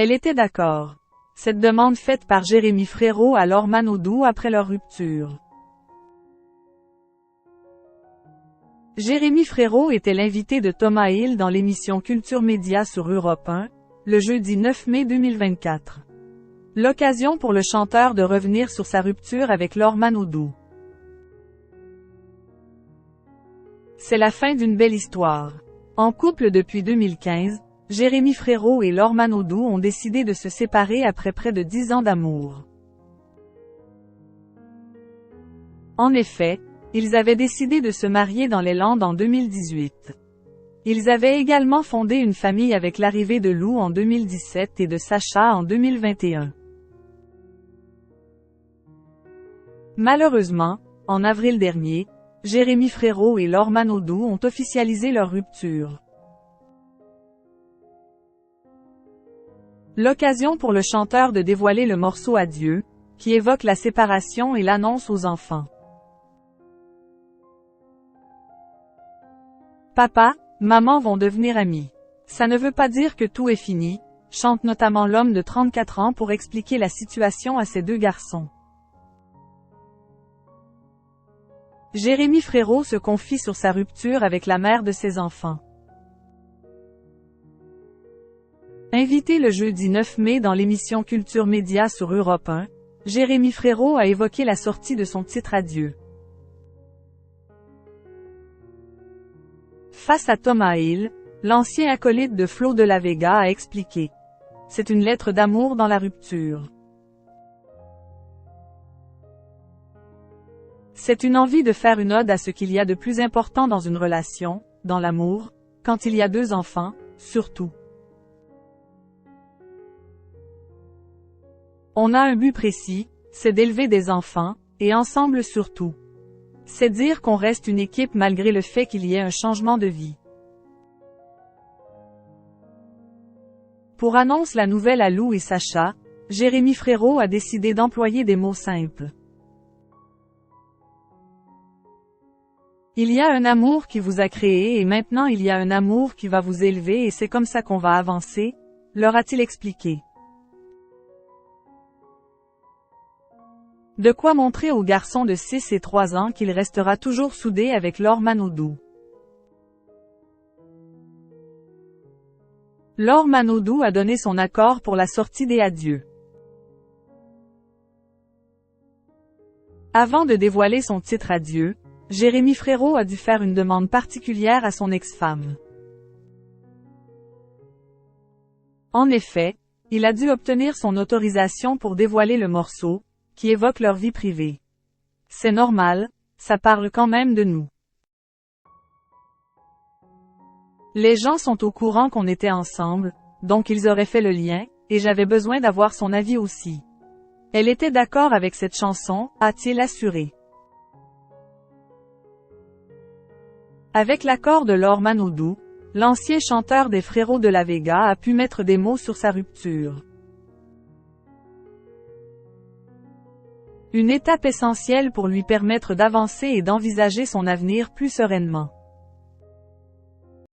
Elle était d'accord. Cette demande faite par Jérémy Frérot à Laure Manodou après leur rupture. Jérémy Frérot était l'invité de Thomas Hill dans l'émission Culture Média sur Europe 1, le jeudi 9 mai 2024. L'occasion pour le chanteur de revenir sur sa rupture avec Laure Manodou. C'est la fin d'une belle histoire. En couple depuis 2015, Jérémy Frérot et Laure Manodou ont décidé de se séparer après près de 10 ans d'amour. En effet, ils avaient décidé de se marier dans les Landes en 2018. Ils avaient également fondé une famille avec l'arrivée de Lou en 2017 et de Sacha en 2021. Malheureusement, en avril dernier, Jérémy Frérot et Laure Manodou ont officialisé leur rupture. L'occasion pour le chanteur de dévoiler le morceau Adieu, qui évoque la séparation et l'annonce aux enfants. Papa, maman vont devenir amis. Ça ne veut pas dire que tout est fini, chante notamment l'homme de 34 ans pour expliquer la situation à ses deux garçons. Jérémy Frérot se confie sur sa rupture avec la mère de ses enfants. Invité le jeudi 9 mai dans l'émission Culture Média sur Europe 1, Jérémy Frérot a évoqué la sortie de son titre Adieu. Face à Thomas Hill, l'ancien acolyte de Flo de la Vega a expliqué. C'est une lettre d'amour dans la rupture. C'est une envie de faire une ode à ce qu'il y a de plus important dans une relation, dans l'amour, quand il y a deux enfants, surtout. On a un but précis, c'est d'élever des enfants, et ensemble surtout. C'est dire qu'on reste une équipe malgré le fait qu'il y ait un changement de vie. Pour annoncer la nouvelle à Lou et Sacha, Jérémy Frérot a décidé d'employer des mots simples. Il y a un amour qui vous a créé et maintenant il y a un amour qui va vous élever et c'est comme ça qu'on va avancer, leur a-t-il expliqué. De quoi montrer aux garçons de 6 et 3 ans qu'il restera toujours soudé avec Laure Manodou. Laure Manodou a donné son accord pour la sortie des Adieux. Avant de dévoiler son titre Adieu, Jérémy Frérot a dû faire une demande particulière à son ex-femme. En effet, il a dû obtenir son autorisation pour dévoiler le morceau, qui évoque leur vie privée. C'est normal, ça parle quand même de nous. Les gens sont au courant qu'on était ensemble, donc ils auraient fait le lien, et j'avais besoin d'avoir son avis aussi. Elle était d'accord avec cette chanson, a-t-il assuré. Avec l'accord de Laure Manodou, l'ancien chanteur des Frérots de la Vega a pu mettre des mots sur sa rupture. Une étape essentielle pour lui permettre d'avancer et d'envisager son avenir plus sereinement.